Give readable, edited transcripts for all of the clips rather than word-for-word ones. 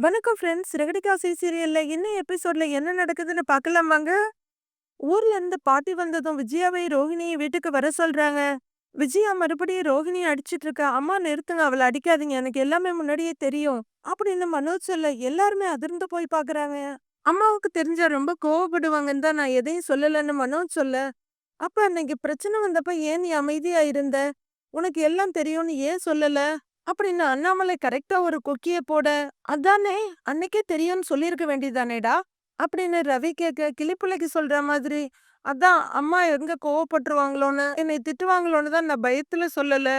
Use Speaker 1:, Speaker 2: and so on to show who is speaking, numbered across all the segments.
Speaker 1: வணக்கம் ஃப்ரெண்ட்ஸ். ரெகடிகாசி சீரியல்ல இன்னும் எபிசோட்ல என்ன நடக்குதுன்னு பார்க்கலாம் வாங்க. ஊர்ல இருந்து பாட்டி வந்ததும் விஜயாவை ரோஹிணியை வீட்டுக்கு வர சொல்றாங்க. விஜயா மறுபடியும் ரோஹிணியை அடிச்சிட்டு இருக்கா. அம்மா நிறுத்துங்க, அவளை அடிக்காதீங்க, எனக்கு எல்லாமே முன்னாடியே தெரியும் அப்படின்னு மனோஜ் சொல்ல எல்லாருமே அதிர்ந்து போய் பார்க்கறாங்க. அம்மாவுக்கு தெரிஞ்சா ரொம்ப கோவப்படுவாங்கன்னு தான் நான் எதையும் சொல்லலன்னு மனோஜ் சொல்ல, அப்ப அன்னைக்கு பிரச்சனை வந்தப்ப ஏன் நீ அமைதியா இருந்த? உனக்கு எல்லாம் தெரியும்னு ஏன் சொல்லல? அப்படின்னு அண்ணாமலை கரெக்டா ஒரு கொக்கிய போட, அதானே அன்னைக்கே தெரியும்னு சொல்லியிருக்க வேண்டியதானேடா அப்படின்னு ரவி கேட்க, கிளிப்புள்ளைக்கு சொல்ற மாதிரி, அதான் அம்மா எங்க கோவப்பட்டுருவாங்களோன்னு என்னை திட்டுவாங்களோன்னு தான் நான் பயத்துல சொல்லல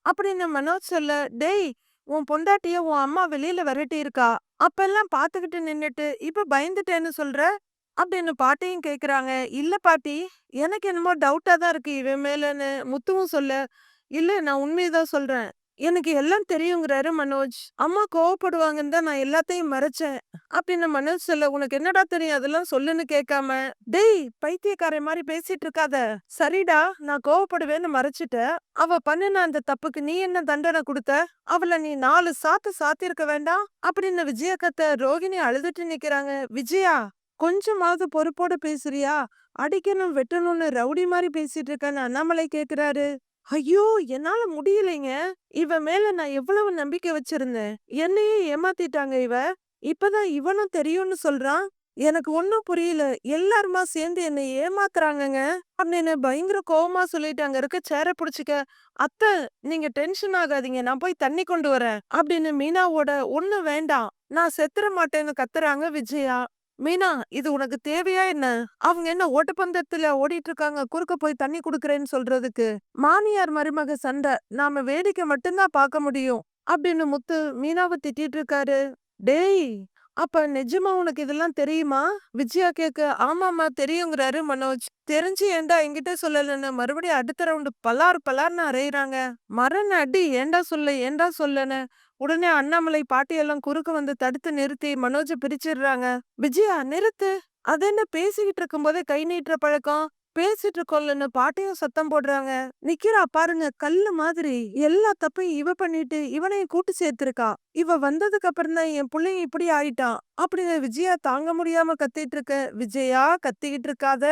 Speaker 1: அப்படின்னு மனோஜ் சொல்ல, டேய், உன் பொண்டாட்டிய உன் அம்மா வெளியில விரட்டி இருக்கா, அப்பெல்லாம் பாத்துக்கிட்டு நின்னுட்டு இப்ப பயந்துட்டேன்னு சொல்ற அப்படின்னு பாட்டியும் கேக்குறாங்க. இல்ல பாட்டி, எனக்கு என்னமோ டவுட்டா தான் இருக்கு இவன் மேலன்னு முத்துவும் சொல்ல, இல்ல நான் உண்மையதான் சொல்றேன், எனக்கு எல்லாம் தெரியுங்கிறாரு மனோஜ். அம்மா கோவப்படுவாங்கன்னு தான் நான் எல்லாத்தையும் மறைச்சேன் அப்படின்னு மனோஜ் சொல்ல, உனக்கு என்னடா தெரியும் அதெல்லாம் சொல்லுன்னு கேட்காம, டேய் பைத்தியக்காரன் மாதிரி பேசிட்டு இருக்காத. சரிடா, நான் கோவப்படுவேன்னு மறைச்சிட்ட, அவ பண்ணுன அந்த தப்புக்கு நீ என்ன தண்டனை கொடுத்த? அவளை நீ 4 சாத்து சாத்திருக்க வேண்டாம் அப்படின்னு விஜயா கத்த ரோகிணி அழுதுட்டு நிக்கிறாங்க. விஜயா, கொஞ்சமாவது பொறுப்போட பேசுறியா? அடிக்கணும் வெட்டணும்னு ரவுடி மாதிரி பேசிட்டு இருக்கேன்னு அண்ணாமலை கேக்குறாரு. ஐயோ, என்னால முடியலைங்க. இவ மேல நான் எவ்வளவு நம்பிக்கை வச்சிருந்தேன். என்னையே ஏமாத்திட்டாங்க இவ. இப்பதான் இவனும் தெரியும்னு சொல்றான். எனக்கு ஒண்ணும் புரியல. எல்லாருமா சேர்ந்து என்னை ஏமாத்துறாங்கங்க அப்படின்னு பயங்கர கோவமா சொல்லிட்டு அங்க இருக்க சேர புடிச்சுக்க, அத்தை, நீங்க டென்ஷன் ஆகாதீங்க, நான் போய் தண்ணி கொண்டு வரேன் அப்படின்னு மீனாவோட, ஒண்ணு வேண்டாம், நான் செத்துற மாட்டேன்னு கத்துறாங்க விஜயா. மீனா, இது உனக்கு தேவையா என்ன? அவங்க என்ன ஓட்டப்பந்தயத்துல ஓடிட்டு இருக்காங்க, குறுக்க போய் தண்ணி குடுக்கறேன்னு சொல்றதுக்கு? மாமியார் மருமக சண்டை நாம வேடிக்கை மட்டும்தான் பார்க்க முடியும் அப்படின்னு முத்து மீனாவை திட்டிட்டு இருக்காரு. டேய், அப்ப நிஜமா உனக்கு இதெல்லாம் தெரியுமா? விஜயா கேக்க, ஆமாமா தெரியுங்கிறாரு மனோஜ். தெரிஞ்சு ஏன்டா என்கிட்ட சொல்லலன்னு மறுபடியும் அடுத்த ரவுண்டு பலார் பலார்னு அறையிறாங்க. மரண அடி, ஏன்டா சொல்ல ஏன்டா சொல்லன்னு உடனே அண்ணாமலை பாட்டியெல்லாம் குறுக்க வந்து தடுத்து நிறுத்தி மனோஜ பிரிச்சிடுறாங்க. விஜயா நிறுத்து, அது என்ன பேசிக்கிட்டு இருக்கும் போதே கை நீட்டுற பழக்கம்? பேசிட்டு இருக்கோம்லன்னு பாட்டியும் சத்தம் போடுறாங்க. நிக்கிறா பாருங்க கல்லு மாதிரி, எல்லா தப்பையும் இவ பண்ணிட்டு இவனையும் கூட்டு சேர்த்திருக்கா. இவ வந்ததுக்கு அப்புறம் தான் என் புள்ளையும் இப்படி ஆயிட்டான் அப்படின்னு விஜயா தாங்க முடியாம கத்திட்டு இருக்க. விஜயா, கத்திக்கிட்டு இருக்காத,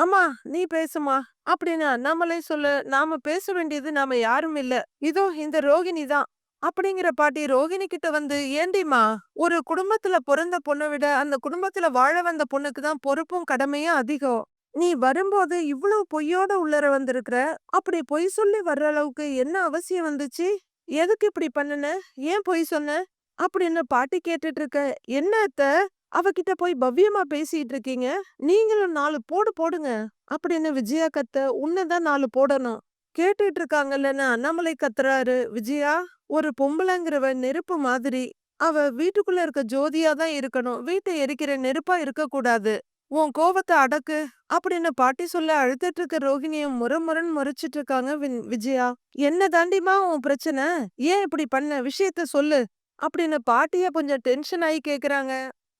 Speaker 1: அம்மா நீ பேசுமா அப்படின்னு அண்ணாமலை சொல்ல, நாம பேச வேண்டியது நாம யாரும் இல்ல, இதோ இந்த ரோகிணி தான் அப்படிங்கிற பாட்டி ரோகிணி கிட்ட வந்து, ஏண்டிமா, ஒரு குடும்பத்துல பிறந்த பொண்ணை விட அந்த குடும்பத்துல வாழ வந்த பொண்ணுக்கு தான் பொறுப்பும் கடமையும் அதிகம். நீ வரும்போது இவ்வளவு பொய்யோட உள்ளர வந்திருக்கிற, அப்படி பொய் சொல்லி வர்ற அளவுக்கு என்ன அவசியம் வந்துச்சு? எதுக்கு இப்படி பண்ணுன? ஏன் பொய் சொன்ன அப்படின்னு பாட்டி கேட்டுட்டு இருக்க. என்ன அத்த, அவகிட்ட போய் பவ்யமா பேசிட்டு இருக்கீங்க, நீங்களும் 4 போடு போடுங்க அப்படின்னு விஜயா கத்த, உன்னதான் 4 போடணும், கேட்டுட்டு இருக்காங்கல்லன்னு அண்ணாமலை கத்துறாரு. விஜயா, ஒரு பொம்பளைங்கிறவ நெருப்பு மாதிரி, அவ வீட்டுக்குள்ள இருக்க ஜோதியா தான் இருக்கணும், வீட்டை எரிக்கிற நெருப்பா இருக்க கூடாது. உன் கோவத்தை அடக்கு அப்படின்னு பாட்டி சொல்ல அழுதுட்டு இருக்க ரோகிணிய முறன்னு முறைச்சிட்டு இருக்காங்க விஜயா. என்ன தாண்டிமா உன் பிரச்சனை? ஏன் இப்படி பண்ண, விஷயத்த சொல்லு அப்படின்னு பாட்டிய கொஞ்சம் டென்ஷன் ஆகி கேக்குறாங்க.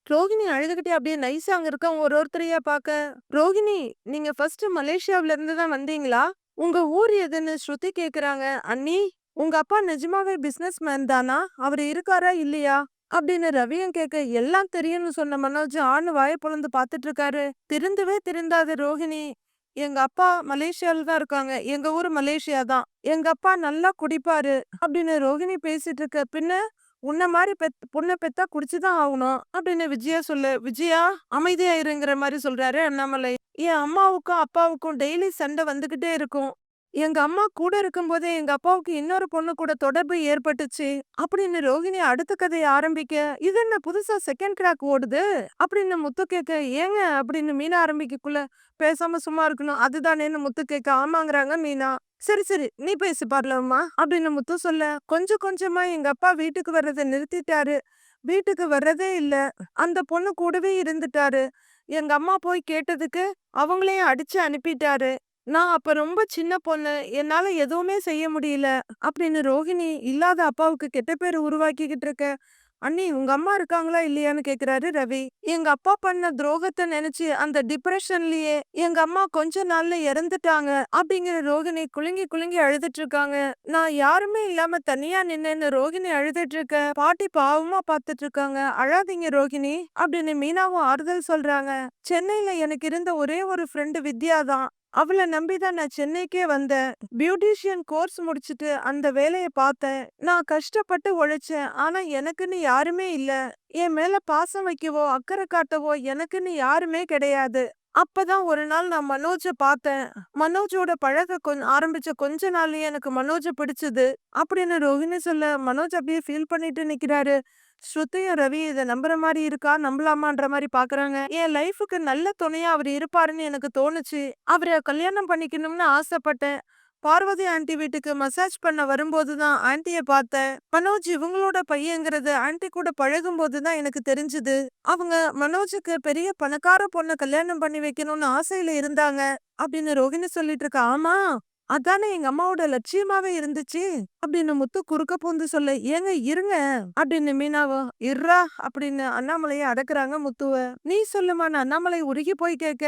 Speaker 1: ரோகிணி அழுதுகிட்டே அப்படியே நைஸா அங்க இருக்கவங்க ஒருத்தரையா பாக்க, ரோகிணி, நீங்க ஃபர்ஸ்ட் மலேசியாவில இருந்து தான் வந்தீங்களா? உங்க ஊர் எதுன்னு ஸ்ருதி கேக்குறாங்க. அண்ணி, உங்க அப்பா நிஜமாவே பிசினஸ் மேன் தானா? அவரு இருக்காரா இல்லையா அப்படின்னு ரவியும் கேட்க, எல்லாம் தெரியும்னு சொன்ன மனோஜ் ஆணு வாயை பொளந்து பாத்துட்டு இருக்காரு. திருந்தவே திருந்தாத ரோகிணி, எங்க அப்பா மலேசியால தான் இருக்காங்க, எங்க ஊரு மலேசியா தான், எங்க அப்பா நல்லா குடிப்பாரு அப்படின்னு ரோகிணி பேசிட்டு இருக்க. பின்ன உன்ன மாதிரி பொண்ணை பெத்தா குடிச்சுதான் ஆகணும் அப்படின்னு விஜயா சொல்ல, விஜயா அமைதியா இருங்கிற மாதிரி சொல்றாரு அண்ணாமலை. என் அம்மாவுக்கும் அப்பாவுக்கும் டெய்லி சண்டை வந்துகிட்டே இருக்கும். எங்க அம்மா கூட இருக்கும்போதே எங்க அப்பாவுக்கு இன்னொரு பொண்ணு கூட தொடர்பு ஏற்பட்டுச்சு அப்படின்னு ரோகிணி அடுத்த கதையை ஆரம்பிக்க, இது என்ன புதுசா செகண்ட் கிராக் ஓடுது அப்படின்னு முத்து கேட்க, ஏங்க அப்படின்னு மீனா ஆரம்பிக்கக்குள்ள, பேசாம சும்மா இருக்கணும் அதுதானேன்னு முத்து கேட்க, ஆமாங்கிறாங்க மீனா. சரி சரி, நீ பேசி பாரலம்மா அப்படின்னு முத்து சொல்ல, கொஞ்சம் கொஞ்சமா எங்க அப்பா வீட்டுக்கு வர்றதை நிறுத்திட்டாரு, வீட்டுக்கு வர்றதே இல்ல, அந்த பொண்ணு கூடவே இருந்துட்டாரு, எங்க அம்மா போய் கேட்டதுக்கு அவங்களையும் அடிச்சு அனுப்பிட்டாரு, நான் அப்ப ரொம்ப சின்ன பொண்ணு, என்னால எதுவுமே செய்ய முடியல அப்படின்னு ரோகிணி இல்லாத அப்பாவுக்கு கெட்ட பேர் உருவாக்கிக்கிட்டு இருக்க. அண்ணி உங்க அம்மா இருக்காங்களா இல்லையான்னு கேக்குறாரு ரவி. எங்க அப்பா பண்ண துரோகத்த நினைச்சு அந்த டிப்ரெஷன்லயே எங்க அம்மா கொஞ்ச நாள்ல இறந்துட்டாங்க அப்படிங்கிற ரோகிணி குலுங்கி குலுங்கி அழுதுட்டு இருக்காங்க. நான் யாருமே இல்லாம தனியா நின்னேன்னு ரோகிணி அழுதுட்டு இருக்க பாட்டி பாவமா பாத்துட்டு இருக்காங்க. அழாதீங்க ரோகிணி அப்படின்னு மீனாவும் ஆறுதல் சொல்றாங்க. சென்னையில எனக்கு இருந்த ஒரே ஒரு ஃப்ரெண்டு வித்யா தான். அவள நம்பிதான் நான் சென்னைக்கே வந்தேன். பியூட்டிஷியன் கோர்ஸ் முடிச்சுட்டு அந்த வேலைய பார்த்தேன். நான் கஷ்டப்பட்டு உழைச்சேன். ஆனா எனக்குன்னு யாருமே இல்ல. என் மேல பாசம் வைக்கவோ அக்கறை காட்டவோ எனக்குன்னு யாருமே கிடையாது. அப்பதான் ஒரு நாள் நான் மனோஜ பார்த்தேன். மனோஜோட பழக ஆரம்பிச்ச கொஞ்ச நாள்லயே எனக்கு மனோஜ பிடிச்சது அப்படின்னு ரோஹிணி சொல்ல மனோஜ் அப்படியே ஃபீல் பண்ணிட்டு நிக்கிறாரு. ஸ்ருதியும் ரவி இத நம்புற மாதிரி இருக்கா நம்பலாமான்ற மாதிரி பாக்குறாங்க. என் லைஃபுக்கு நல்ல துணையா அவர் இருப்பாருன்னு எனக்கு தோணுச்சு. அவரை கல்யாணம் பண்ணிக்கணும்னு ஆசைப்பட்டேன். பார்வதி ஆண்டி வீட்டுக்கு மசாஜ் பண்ண வரும்போதுதான் ஆண்டிய பார்த்தேன். மனோஜ் இவங்களோட பையங்கிறது ஆண்டி கூட பழகும் போதுதான் எனக்கு தெரிஞ்சது. அவங்க மனோஜுக்கு பெரிய பணக்கார பொண்ண கல்யாணம் பண்ணி வைக்கணும்னு ஆசையில இருந்தாங்க அப்படின்னு ரோகிணி சொல்லிட்டு இருக்கா. ஆமா அதானே எங்க அம்மாவோட லட்சியமாவே இருந்துச்சு அப்படின்னு முத்து குறுக்க பூந்து சொல்ல ஏங்க இருங்க அப்படின்னு மீனாவோ இர்ரா அப்படின்னு அண்ணாமலையை அடக்குறாங்க முத்துவ. நீ சொல்லுமான்னு அண்ணாமலை உருகி போய் கேட்க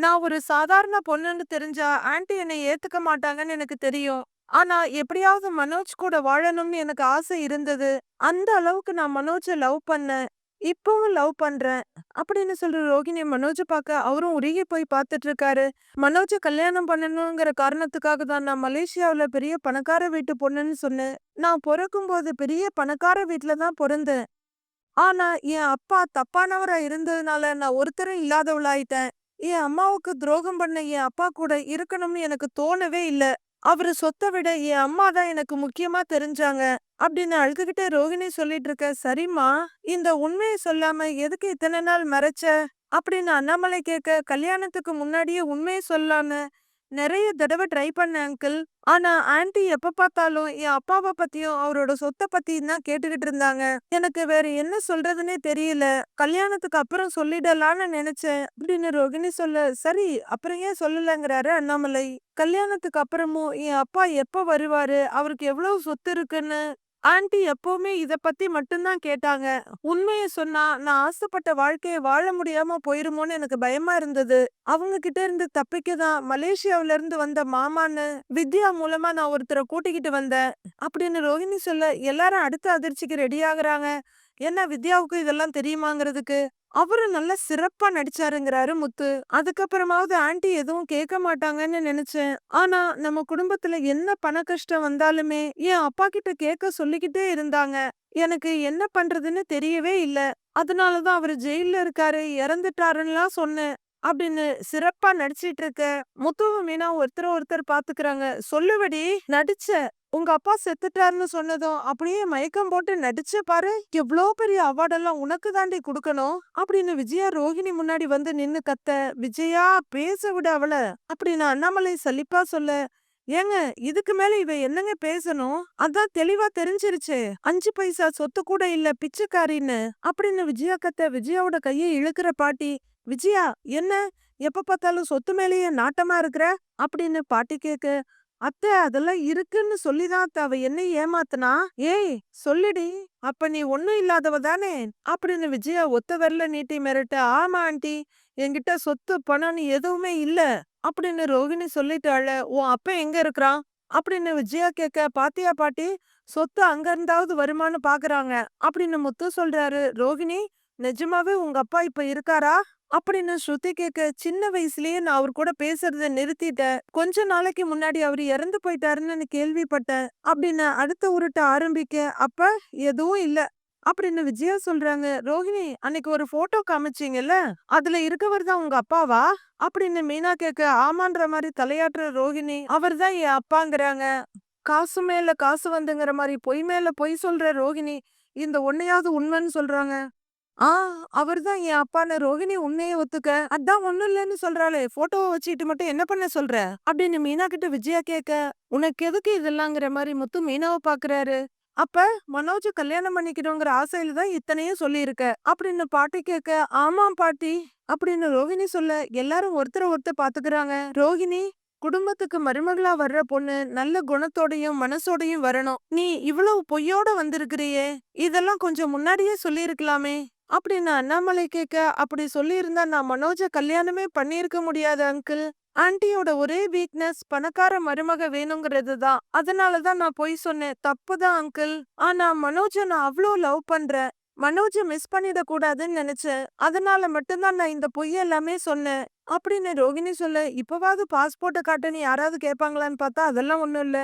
Speaker 1: நான் ஒரு சாதாரண பொண்ணுன்னு தெரிஞ்சா ஆன்ட்டி என்னை ஏத்துக்க மாட்டாங்கன்னு எனக்கு தெரியும். ஆனா எப்படியாவது மனோஜ் கூட வாழணும்னு எனக்கு ஆசை இருந்தது. அந்த அளவுக்கு நான் மனோஜ லவ் பண்ணேன். இப்பவும் லவ் பண்றேன் அப்படின்னு சொல்ற ரோகிணி மனோஜ பார்க்க அவரும் உருகி போய் பார்த்துட்டு இருக்காரு. மனோஜ கல்யாணம் பண்ணணுங்கிற காரணத்துக்காக தான் நான் மலேசியாவுல பெரிய பணக்கார வீட்டு பொண்ணுன்னு சொன்னேன். நான் பொறக்கும் போது பெரிய பணக்கார வீட்டுல தான் பொறந்தேன். ஆனா என் அப்பா தப்பானவரா இருந்ததுனால நான் ஒருத்தரும் இல்லாதவளாயிட்டேன். என் அம்மாவுக்கு துரோகம் பண்ண என் அப்பா கூட இருக்கணும்னு எனக்கு தோணவே இல்ல. அவரு சொத்த விட என் அம்மா தான் எனக்கு முக்கியமா தெரிஞ்சாங்க அப்படின்னு அழுதுகிட்டே ரோகிணி சொல்லிட்டு இருக்க. சரிம்மா இந்த உண்மையை சொல்லாம எதுக்கு இத்தனை நாள் மறைச்ச அப்படின்னு அண்ணாமலை கேட்க கல்யாணத்துக்கு முன்னாடியே உண்மையை சொல்லான்னு நெறைய தடவ ட்ரை பண்ணேன் அங்கிள். ஆனா ஆன்ட்டி எப்ப பார்த்தாலும் என் அப்பாவ பத்தியும், அவரோட சொத்த பத்தியும் தான் கேட்டுக்கிட்டு இருந்தாங்க. எனக்கு வேற என்ன சொல்றதுன்னே தெரியல. கல்யாணத்துக்கு அப்புறம் சொல்லிடலான்னு நெனச்சேன் அப்படின்னு ரோகிணி சொல்ல, சரி அப்புறம் ஏன் சொல்லலங்கிறாரு அண்ணாமலை. கல்யாணத்துக்கு அப்புறமும் என் அப்பா எப்ப வருவாரு? அவருக்கு எவ்வளவு சொத்து இருக்குன்னு ஆன்ட்டி எப்பவுமே இத பத்தி மட்டும்தான் கேட்டாங்க. உண்மைய சொன்னா நான் ஆசைப்பட்ட வாழ்க்கைய வாழ முடியாம போயிருமோன்னு எனக்கு பயமா இருந்தது. அவங்க கிட்ட இருந்து தப்பிக்க தான் மலேசியாவுல இருந்து வந்த மாமான்னு வித்யா மூலமா நான் ஒருத்தரை கூட்டிக்கிட்டு வந்தேன் அப்படின்னு ரோஹிணி சொல்ல எல்லாரும் அடுத்த அதிர்ச்சிக்கு ரெடி ஆகுறாங்க. என்ன வித்யாவுக்கு இதெல்லாம் தெரியுமாங்கிறதுக்கு. அவரும் நல்லா சிறப்பா நடிச்சாருங்கிறாரு முத்து. அதுக்கப்புறமாவது ஆன்ட்டி எதுவும் கேட்க மாட்டாங்கன்னு நினைச்சேன். ஆனா நம்ம குடும்பத்துல என்ன பண கஷ்டம் வந்தாலுமே என் அப்பா கிட்ட கேட்க சொல்லிக்கிட்டே இருந்தாங்க. எனக்கு என்ன பண்றதுன்னு தெரியவே இல்ல. அதனாலதான் அவரு ஜெயில்ல இருக்காரு இறந்துட்டாருன்னுலாம் சொன்னேன் அப்படின்னு சிறப்பா நடிச்சிட்டு இருக்க முத்துவும் மீனா ஒருத்தர் பாத்துக்கிறாங்க. சொல்லுவடி நடிச்ச உங்க அப்பா செத்துட்டாருன்னு சொன்னதும் அப்படியே மயக்கம் போட்டு நடிச்ச பாரு. எவ்வளோ பெரிய அவார்டெல்லாம் உனக்கு தாண்டி குடுக்கணும் அப்படின்னு விஜயா ரோஹிணி முன்னாடி வந்து நின்னு கத்த. விஜயா பேச விட அவள அப்படின்னு அண்ணாமலை சலிப்பா சொல்ல ஏங்க இதுக்கு மேல இவ என்னங்க பேசணும்? அதான் தெளிவா தெரிஞ்சிருச்சே 5 பைசா சொத்து கூட இல்ல பிச்சைக்காரின்னு அப்படின்னு விஜயா கத்த. விஜயாவோட கையை இழுக்கிற பாட்டி விஜயா என்ன எப்ப பார்த்தாலும் சொத்து மேலேயே நாட்டமா இருக்கிற அப்படின்னு பாட்டி கேக்க. அத்தை அதெல்லாம் இருக்குன்னு சொல்லிதான் அத்தை அவ என்னை ஏமாத்துனா. ஏய் சொல்லுடி அப்ப நீ ஒண்ணும் இல்லாதவ தானே அப்படின்னு விஜயா ஒத்த விரல நீட்டி மிரட்ட. ஆமா ஆண்டி என்கிட்ட சொத்து பணம்னு எதுவுமே இல்ல அப்படின்னு ரோகிணி சொல்லிட்டாள. உன் அப்ப எங்க இருக்கிறான் அப்படின்னு விஜயா கேட்க. பாத்தியா பாட்டி சொத்து அங்க இருந்தாவது வருமானு பாக்குறாங்க அப்படின்னு முத்து சொல்றாரு. ரோகிணி நிஜமாவே உங்க அப்பா இப்ப இருக்காரா அப்படின்னு ஸ்ருதி கேட்க. சின்ன வயசுலயே நான் அவர் கூட பேசுறத நிறுத்திட்டேன். கொஞ்ச நாளைக்கு முன்னாடி அவர் இறந்து போயிட்டாருன்னு கேள்விப்பட்டேன் அப்படின்னு அடுத்த உருட்ட ஆரம்பிக்க. அப்ப எதுவும் இல்ல அப்படின்னு விஜயா சொல்றாங்க. ரோஹிணி அன்னைக்கு ஒரு போட்டோ காமிச்சீங்கல்ல அதுல இருக்கவர் தான் உங்க அப்பாவா அப்படின்னு மீனா கேட்க. ஆமான்ற மாதிரி தலையாட்டுற ரோஹிணி அவர்தான் என் அப்பாங்கிறாங்க. காசு மேல காசு வந்துங்கிற மாதிரி பொய் மேல பொய் சொல்ற ரோஹிணி இந்த ஒன்னையாவது உண்மைன்னு சொல்றாங்க. ஆ அவர்தான் என் அப்பான்னு ரோகிணி உண்மையை ஒத்துக்க. அதான் ஒண்ணும் இல்லைன்னு சொல்றாளே போட்டோவை வச்சுக்கிட்டு மட்டும் என்ன பண்ண சொல்ற அப்படின்னு மீனா கிட்ட விஜயா கேட்க. உனக்கு எதுக்கு இதெல்லாங்கிற மாதிரி முத்து மீனாவை பாக்குறாரு. அப்ப மனோஜ கல்யாணம் பண்ணிக்கணுங்கிற ஆசையில தான் இத்தனையும் சொல்லியிருக்க அப்படின்னு பாட்டி கேட்க. ஆமாம் பாட்டி அப்படின்னு ரோகிணி சொல்ல எல்லாரும் ஒருத்தர் பாத்துக்கிறாங்க. ரோகிணி குடும்பத்துக்கு மருமகளா வர்ற பொண்ணு நல்ல குணத்தோடையும் மனசோடையும் வரணும். நீ இவ்வளவு பொய்யோட வந்திருக்கிறியே, இதெல்லாம் கொஞ்சம் முன்னாடியே சொல்லியிருக்கலாமே அப்படின்னு அண்ணாமலை கேட்க, அப்படி சொல்லியிருந்தா நான் மனோஜ கல்யாணமே பண்ணியிருக்க முடியாது அங்கிள். ஆன்ட்டியோட ஒரே வீக்னஸ் பணக்கார மருமக வேணுங்கிறது தான். அதனாலதான் நான் பொய் சொன்னேன். தப்புதான் அங்கிள். ஆனா மனோஜ நான் அவ்ளோ லவ் பண்றேன். மனோஜ மிஸ் பண்ணிட கூடாதுன்னு நினைச்சேன். அதனால மட்டும்தான் நான் இந்த பொய் எல்லாமே சொன்னேன் அப்படின்னு ரோகிணி சொல்ல, இப்பவாவது பாஸ்போர்ட்ட காட்டுன்னு யாராவது கேட்பாங்களான்னு பார்த்தா அதெல்லாம் ஒண்ணும் இல்ல.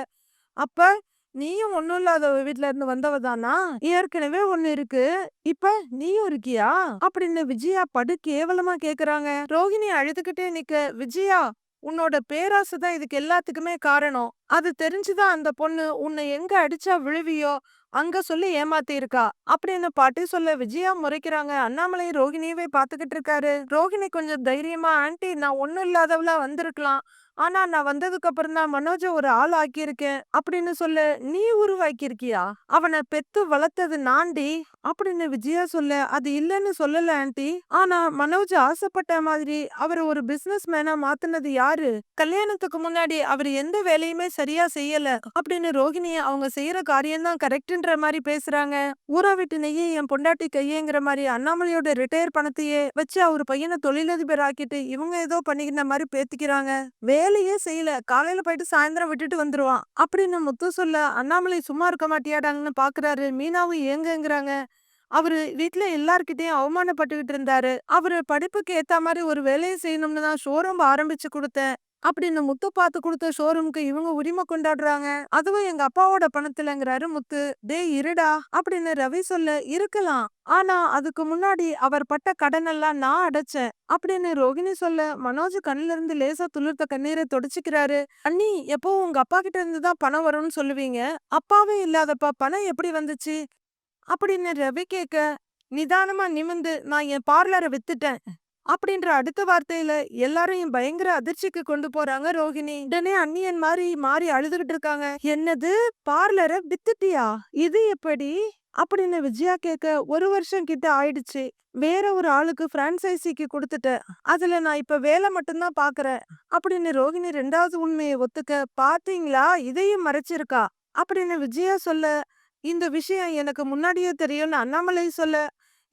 Speaker 1: அப்ப நீயும் ஒண்ணும் இல்லாத வீட்ல இருந்து வந்தவ தானா? ஏற்கனவே ஒண்ணு இருக்கு. இப்ப நீயும் இருக்கியா? அப்படின்னு விஜயா படு கேவலமா கேக்குறாங்க. ரோகிணி அழுதுகிட்டே நிக்க, விஜயா உன்னோட பேராசை தான் இதுக்கு எல்லாத்துக்குமே காரணம். அது தெரிஞ்சுதான் அந்த பொண்ணு உன்னை எங்க அடிச்சா விழுவியோ அங்க சொல்லி ஏமாத்தி இருக்கா அப்படின்னு பாட்டி சொல்ல விஜயா முறைக்கிறாங்க. அண்ணாமலை ரோகிணியவே பாத்துக்கிட்டு இருக்காரு. ரோகிணி கொஞ்சம் தைரியமா, ஆன்ட்டி நான் ஒண்ணும் இல்லாதவளா வந்திருக்கலாம். ஆனா நான் வந்ததுக்கு அப்புறம் தான் மனோஜ ஒரு ஆள் ஆக்கியிருக்கேன் அப்படின்னு சொல்ல, நீ உருவாக்கியிருக்கியா? அவனை பெத்து வளர்த்தது நான்டி அப்படின்னு விஜயா சொல்ல, அது இல்லன்னு சொல்லல ஆன்ட்டி. ஆனா மனோஜ் ஆசைப்பட்ட மாதிரி அவர் ஒரு பிசினஸ் மேனா மாத்துனது யாரு? கல்யாணத்துக்கு முன்னாடி அவர் எந்த வேலையுமே சரியா செய்யல அப்படின்னு ரோகிணிய அவங்க செய்யற காரியம் தான் கரெக்ட்ன்ற மாதிரி பேசுறாங்க. ஊரா விட்டு நெய்யே என் பொண்டாட்டி கையேங்கிற மாதிரி அண்ணாமலையோட ரிட்டையர் பணத்தையே வச்சு அவர் பையனை தொழிலதிபர் ஆக்கிட்டு இவங்க ஏதோ பண்ணிக்கிற மாதிரி பேத்திக்கிறாங்க. வேலையே செய்யல, காலையில போயிட்டு சாயந்தரம் விட்டுட்டு வந்துருவான் அப்படின்னு முத்து சொல்ல, அண்ணாமலை சும்மா இருக்க மாட்டியாடாங்கன்னு பாக்குறாரு. மீனாவும் ஏங்கங்கிறாங்க. அவரு வீட்ல எல்லார்கிட்டயும் அவமானப்பட்டுக்கிட்டு இருந்தாரு. அவரு படிப்புக்கு ஏத்த மாதிரி ஒரு வேலையை செய்யணும்னு தான் ஷோரூம் ஆரம்பிச்சு கொடுத்தேன் அப்படின்னு முத்து பார்த்து கொடுத்த ஷோரூம்க்கு இவங்க உரிமை கொண்டாடுறாங்க. அதுவும் எங்க அப்பாவோட பணத்துலங்கிறாரு முத்து. டேய் இருடா அப்படின்னு ரவி சொல்ல, இருக்கலாம். ஆனா அதுக்கு முன்னாடி அவர் பட்ட கடன் எல்லாம் நான் அடைச்சேன் அப்படின்னு ரோகிணி சொல்ல, மனோஜ் கண்ணுல இருந்து லேசா துளிர்த்த கண்ணீரை தொடச்சுக்கிறாரு. அண்ணி எப்போ உங்க அப்பா கிட்ட இருந்து தான் பணம் வரும்னு சொல்லுவீங்க, அப்பாவே இல்லாதப்ப பணம் எப்படி வந்துச்சு அப்படின்னு ரவி கேட்க, நிதானமா நிமிந்து நான் என் பார்லரை வித்துட்டேன் அப்படின்ற அடுத்த வார்த்தையில எல்லாரையும் பயங்கர அதிர்ச்சிக்கு கொண்டு போறாங்க ரோகிணி. உடனே அண்ணியன் மாதிரி மாறி அழுதுகிட்டு இருக்காங்க. என்னது, பார்லரை வித்துட்டியா? இது எப்படி அப்படின்னு விஜயா கேட்க, ஒரு வருஷம் கிட்ட ஆயிடுச்சு. வேற ஒரு ஆளுக்கு பிரான்சைசிக்கு கொடுத்துட்டேன். அதுல நான் இப்ப வேலை மட்டும்தான் பாக்குறேன் அப்படின்னு ரோகிணி ரெண்டாவது உண்மையை ஒத்துக்க, பாத்தீங்களா இதையும் மறைச்சிருக்கா அப்படின்னு விஜயா சொல்ல, இந்த விஷயம் எனக்கு முன்னாடியே தெரியும்னு அண்ணாமலை சொல்ல,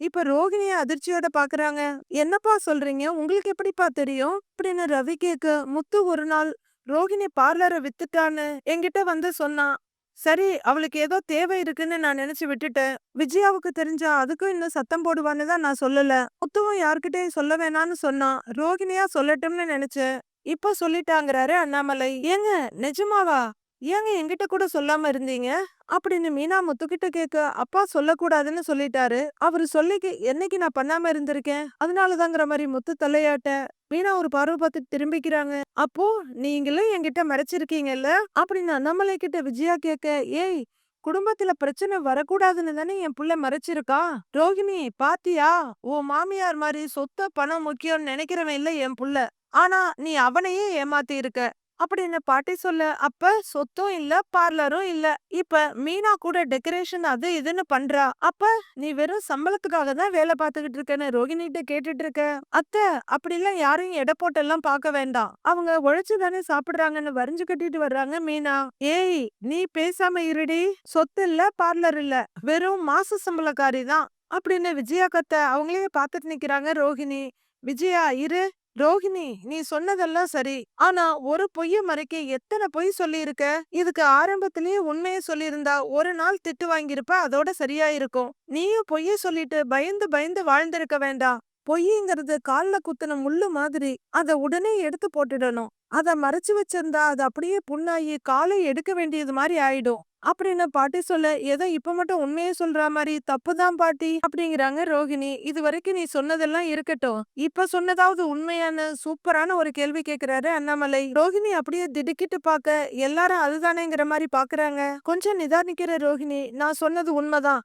Speaker 1: இப்ப ரோகிணிய அதிர்ச்சியோட பாக்குறாங்க. என்னப்பா சொல்றீங்க, உங்களுக்கு எப்படிப்பா தெரியும் அப்படின்னு ரவி கேட்க, முத்து ஒரு நாள் ரோகிணி பார்லரை வித்துட்டான்னு என்கிட்ட வந்து சொன்னான். சரி, அவளுக்கு ஏதோ தேவை இருக்குன்னு நான் நினைச்சு விட்டுட்டேன். விஜயாவுக்கு தெரிஞ்சா அதுக்கும் இன்னும் சத்தம் போடுவான்னு தான் நான் சொல்லல. முத்துவும் யார்கிட்டயும் சொல்ல வேணான்னு சொன்னான். ரோகிணியா சொல்லட்டும்னு நினைச்சேன். இப்ப சொல்லிட்டாங்கறாரு அண்ணாமலை. ஏங்க நிஜமாவா? ஏங்க என்கிட்ட கூட சொல்லாம இருந்தீங்க அப்படின்னு மீனா முத்துக்கிட்ட கேட்க, அப்பா சொல்லக்கூடாதுன்னு சொல்லிட்டாரு. அவரு சொல்லிக்கு என்னைக்கு நான் பண்ணாம இருந்திருக்கேன், அதனாலதாங்கிற மாதிரி முத்து தலையாட்ட மீனா ஒரு பார்வை பார்த்து திரும்பிக்கிறாங்க. அப்போ நீங்களும் என்கிட்ட மறைச்சிருக்கீங்கல்ல அப்படின்னு அண்ணாமலை கிட்ட விஜயா கேட்க, ஏய் குடும்பத்துல பிரச்சனை வரக்கூடாதுன்னு தானே என் புள்ள மறைச்சிருக்கா. ரோகிணி பாத்தியா, உன் மாமியார் மாதிரி சொத்த பணம் முக்கியம்னு நினைக்கிறவன் இல்ல என் புள்ள. ஆனா நீ அவனையே ஏமாத்தி இருக்க அப்படின்னு பாட்டி சொல்ல, அப்ப சொத்தும் இல்ல பார்லரும் இல்ல. இப்ப மீனா கூட டெக்கரேஷன் அது இதுன்னு பண்றா. அப்ப நீ வெறும் சம்பளத்துக்காக தான் வேலை பார்த்துக்கிட்டு இருக்கேன்னு ரோகிணிகிட்ட கேட்டுட்டு இருக்க. அத்தை அப்படிலாம் யாரையும் எடை போட்டெல்லாம் பார்க்க வேண்டாம். அவங்க உழைச்சு தானே சாப்பிடுறாங்கன்னு வரிஞ்சு கட்டிட்டு வர்றாங்க மீனா. ஏய் நீ பேசாம இருடி. சொத்து இல்ல பார்லர் இல்ல, வெறும் மாச சம்பளக்காரி தான் அப்படின்னு விஜயா கத்த அவங்களே பார்த்துட்டு நிக்கிறாங்க ரோகிணி. விஜயா இரு. ரோகிணி நீ சொன்னதெல்லாம் சரி. ஆனா ஒரு பொய்ய மறைக்க எத்தனை பொய் சொல்லியிருக்க. இதுக்கு ஆரம்பத்திலேயே உண்மையை சொல்லியிருந்தா ஒரு நாள் திட்டு வாங்கியிருப்ப, அதோட சரியா இருக்கும். நீயும் பொய்ய சொல்லிட்டு பயந்து பயந்து வாழ்ந்திருக்க வேண்டாம். பொய்ங்கிறது கால்ல குத்துன முள்ளு மாதிரி, அத உடனே எடுத்து போட்டுடணும். அத மறைச்சு வச்சிருந்தா அது அப்படியே புண்ணாயி காலை எடுக்க வேண்டியது மாதிரி ஆயிடும் அப்படின்னு பாட்டி சொல்ல, ஏதோ இப்ப மட்டும் உண்மையை சொல்ற மாதிரி தப்புதான் பாட்டி அப்படிங்கிறாங்க ரோகிணி. இது வரைக்கும் நீ சொன்னதெல்லாம் இருக்கட்டும், இப்ப சொன்னதாவது உண்மையான சூப்பரான ஒரு கேள்வி கேக்குறாரு அண்ணாமலை. ரோகிணி அப்படியே திடுக்கிட்டு பாக்க எல்லாரும் அதுதானேங்கிற மாதிரி பாக்குறாங்க. கொஞ்சம் நிதானிக்கிற ரோகிணி, நான் சொன்னது உண்மைதான்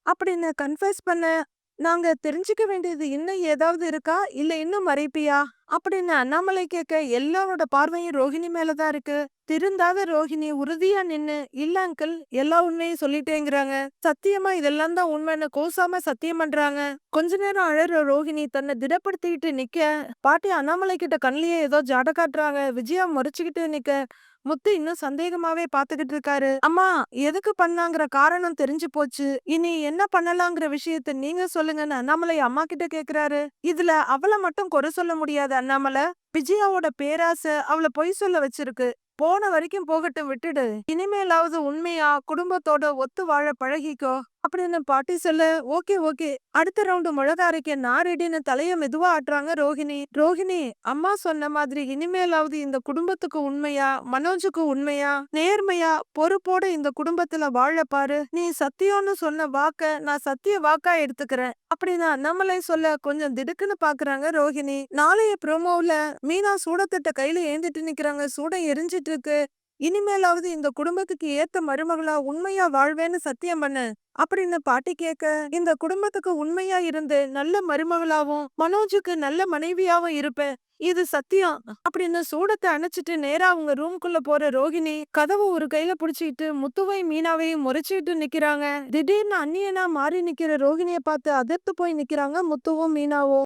Speaker 1: அப்படின்னு கன்ஃபஸ் பண்ண, நாங்க தெரிஞ்சுக்க வேண்டியது இன்னும் ஏதாவது இருக்கா? இல்ல இன்னும் மறைப்பியா? அப்படின்னு அண்ணாமலை கேட்க எல்லாரோட பார்வையும் ரோஹிணி மேல தான் இருக்கு. திருந்தாத ரோஹிணி உறுதியா நின்னு, "இல்ல அங்கிள், எல்லா உண்மையும் சொல்லிட்டேங்கிறாங்க. சத்தியமா இதெல்லாம் தான் உண்மைன்னு கூசாம சத்தியம் பண்றாங்க." கொஞ்ச நேரம் அழற ரோஹிணி தன்னை திடப்படுத்திக்கிட்டு நிக்க, பாட்டி அண்ணாமலை கிட்ட கண்லயே ஏதோ ஜாட காட்டுறாங்க. விஜயா முறைச்சுக்கிட்டு நிக்க, முத்து இன்னும் சந்தேகமாவே பாத்துக்கிட்டு இருக்காரு. அம்மா, எதுக்கு பண்ணாங்கிற காரணம் தெரிஞ்சு போச்சு. இனி என்ன பண்ணலாங்கிற விஷயத்த நீங்க சொல்லுங்கன்னு அண்ணாமலை அம்மா கிட்ட கேக்குறாரு. இதுல அவள மட்டும் குறை சொல்ல முடியாது அண்ணாமலை. விஜயாவோட பேராசை அவள பொய் சொல்ல வச்சிருக்கு. போன வரைக்கும் போகட்டும், விட்டுடு. இனிமேலாவது உண்மையா குடும்பத்தோட ஒத்து வாழ பழகிக்கோ அப்படின்னு பாட்டி சொல்ல, ஓகே ஓகே, அடுத்த ரவுண்டு மிளகா அரைக்க நான் ரெடின்னு தலைய மெதுவா ஆட்டுறாங்க ரோஹிணி. ரோஹிணி, அம்மா சொன்ன மாதிரி இனிமேலாவது இந்த குடும்பத்துக்கு உண்மையா, மனோஜுக்கு உண்மையா, நேர்மையா, பொறுப்போட இந்த குடும்பத்துல வாழ பாரு. நீ சத்தியம்னு சொன்ன வாக்க நான் சத்திய வாக்கா எடுத்துக்கிறேன் அப்படின்னு அண்ணாமலை சொல்ல கொஞ்சம் திடுக்குன்னு பாக்குறாங்க ரோஹிணி. நாளைய ப்ரோமோவுல மீனா சூடத்தட்ட கையில ஏந்திட்டு நிக்கிறாங்க. சூடம் எரிஞ்சிட்டு இருக்கு. இனிமேலாவது இந்த குடும்பத்துக்கு ஏத்த மருமகளா உண்மையா வாழ்வேன்னு சத்தியம் பண்ணு அப்படின்னு பாட்டி கேட்க, இந்த குடும்பத்துக்கு உண்மையா இருந்து நல்ல மருமகளாவும் மனோஜுக்கு நல்ல மனைவியாவும் இருப்பேன், இது சத்தியம் அப்படின்னு சூடத்தை அணைச்சிட்டு நேரா அவங்க ரூம்குள்ள போற ரோஹிணி கதவு ஒரு கையில புடிச்சுக்கிட்டு முத்துவையும் மீனாவையும் முறைச்சிட்டு நிக்கிறாங்க. திடீர்னு அந்நியனா மாறி நிக்கிற ரோஹிணிய பார்த்து அதிர்த்து போய் நிக்கிறாங்க முத்துவும் மீனாவும்.